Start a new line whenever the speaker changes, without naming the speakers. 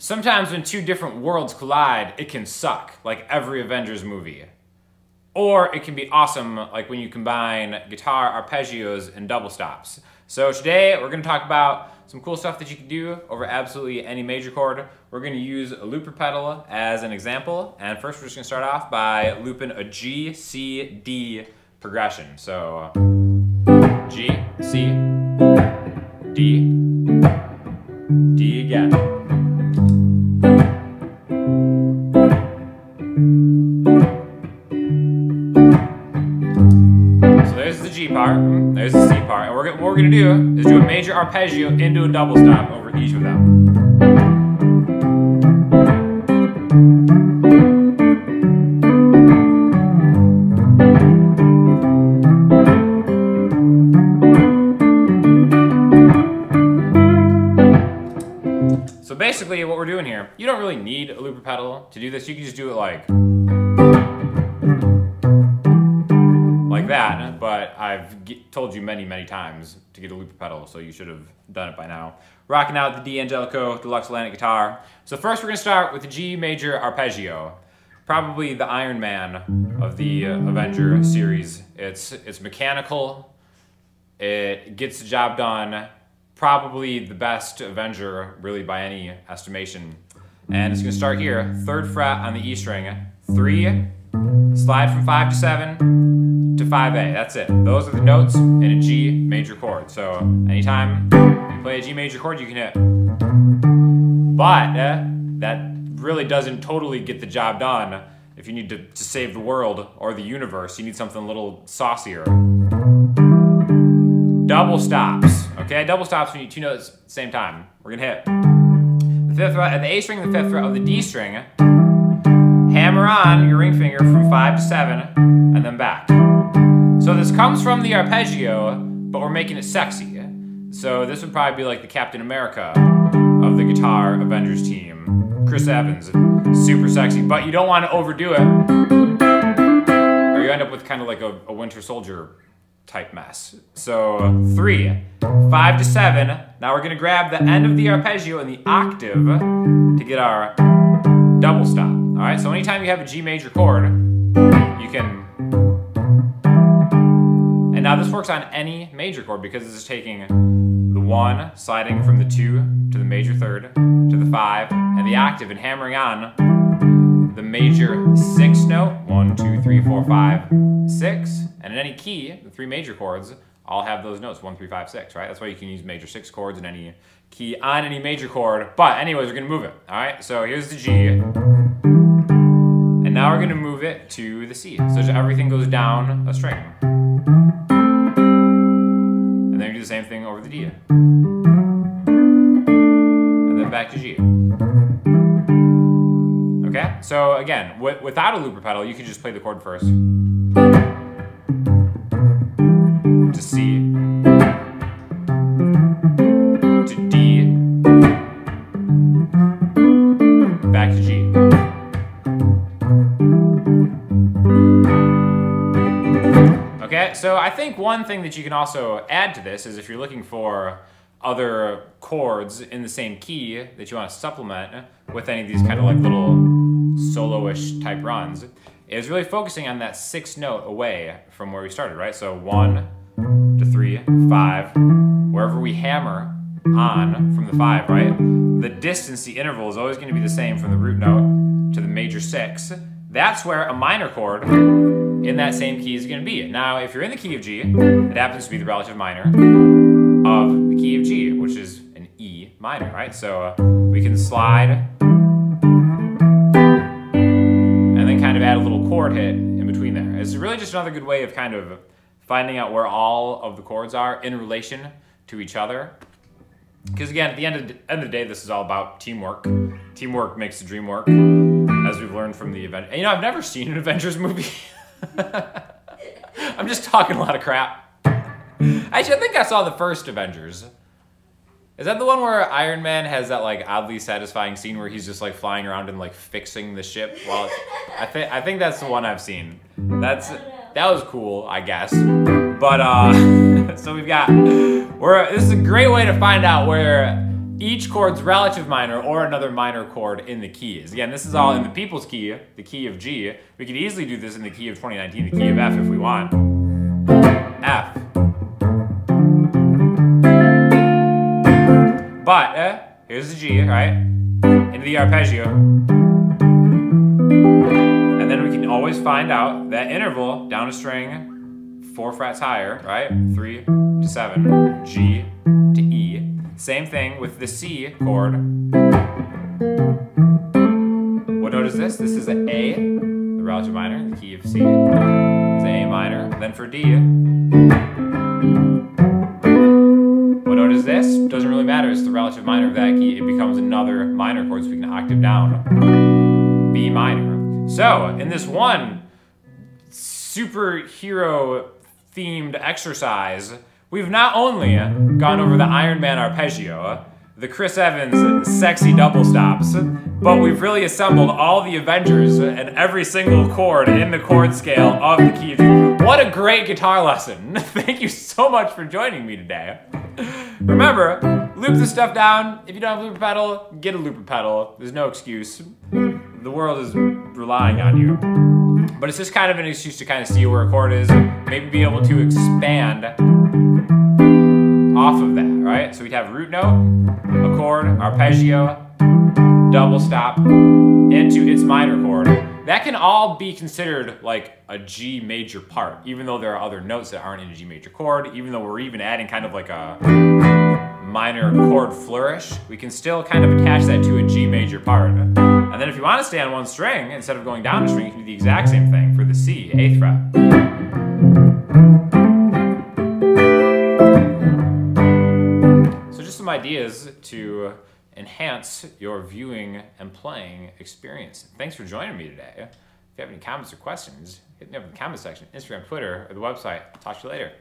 Sometimes when two different worlds collide, it can suck, like every Avengers movie. Or it can be awesome, like when you combine guitar arpeggios and double stops. So today we're going to talk about some cool stuff that you can do over absolutely any major chord. We're going to use a looper pedal as an example. And first we're just going to start off by looping a G, C, D progression. So G, C, D, D again. G part, there's the C part, and what we're going to do is do a major arpeggio into a double stop over each of them. So basically what we're doing here, you don't really need a looper pedal to do this, you can just do it like that, but I've told you many times to get a looper pedal, so you should have done it by now. Rocking out the D'Angelico Deluxe Atlantic guitar. So first we're going to start with the G major arpeggio. Probably the Iron Man of the Avenger series. It's mechanical, it gets the job done, probably the best Avenger really by any estimation. And it's going to start here, 3rd fret on the E string, 3, slide from 5 to 7, to 5A, that's it. Those are the notes in a G major chord. So anytime you play a G major chord, you can hit. But that really doesn't totally get the job done. If you need to save the world or the universe, you need something a little saucier. Double stops, okay? Double stops when you 2 notes at the same time. We're gonna hit the 5th fret of the A string, the 5th fret of the D string. Hammer on your ring finger from 5 to 7, and then back. So this comes from the arpeggio, but we're making it sexy. So this would probably be like the Captain America of the guitar Avengers team. Chris Evans, super sexy, but you don't want to overdo it, or you end up with kind of like a Winter Soldier type mess. So 3, 5 to 7. Now we're gonna grab the end of the arpeggio and the octave to get our double stop. All right, so anytime you have a G major chord, you can. And now this works on any major chord because this is taking the 1, sliding from the 2 to the major 3rd, to the 5, and the octave, and hammering on the major 6 note, 1, 2, 3, 4, 5, 6, and in any key, the 3 major chords all have those notes, 1, 3, 5, 6, right? That's why you can use major 6 chords in any key on any major chord. But anyways, we're gonna move it, all right? So here's the G, and now we're gonna move it to the C. So everything goes down a string. And then we do the same thing over the D. And then back to G. Okay, so again, without a looper pedal, you can just play the chord first. To C. To D. Back to G. Okay, so I think one thing that you can also add to this is if you're looking for other chords in the same key that you want to supplement with any of these kind of like little solo-ish type runs, is really focusing on that 6th note away from where we started, right? So 1 to 3, 5, wherever we hammer on from the 5, right? The distance, the interval is always going to be the same from the root note to the major 6. That's where a minor chord in that same key is going to be. Now, if you're in the key of G, it happens to be the relative minor of the key of G, which is an E minor, right? So we can slide and then kind of add a little chord hit in between there. It's really just another good way of kind of finding out where all of the chords are in relation to each other. Because again, at the end of the day, this is all about teamwork. Teamwork makes the dream work, as we've learned from the event. And you know, I've never seen an Avengers movie. I'm just talking a lot of crap. Actually, I think I saw the first Avengers. Is that the one where Iron Man has that like oddly satisfying scene where he's just like flying around and like fixing the ship? Well, I think that's the one I've seen. That was cool, I guess. But so we've got this is a great way to find out where each chord's relative minor or another minor chord in the keys. Again, this is all in the people's key, the key of G. We could easily do this in the key of 2019, the key of F if we want. F. But, here's the G, right? Into the arpeggio. And then we can always find out that interval down a string 4 frets higher, right? 3 to 7, G to E. Same thing with the C chord. What note is this? This is an A, the relative minor, the key of C is A minor. Then for D, what note is this? Doesn't really matter, it's the relative minor of that key. It becomes another minor chord, so we can octave down, B minor. So, in this one superhero themed exercise, we've not only gone over the Iron Man arpeggio, the Chris Evans sexy double stops, but we've really assembled all the Avengers and every single chord in the chord scale of the key of G. What a great guitar lesson. Thank you so much for joining me today. Remember, loop this stuff down. If you don't have a looper pedal, get a looper pedal. There's no excuse. The world is relying on you. But it's just kind of an excuse to kind of see where a chord is, maybe be able to expand off of that, right? So we'd have root note, a chord, arpeggio, double stop, into its minor chord. That can all be considered like a G major part, even though there are other notes that aren't in a G major chord, even though we're even adding kind of like a minor chord flourish, we can still kind of attach that to a G major part. And then if you want to stay on one string, instead of going down a string, you can do the exact same thing for the C, 8th fret. So just some ideas to enhance your viewing and playing experience. Thanks for joining me today. If you have any comments or questions, hit me up in the comment section, Instagram, Twitter, or the website. Talk to you later.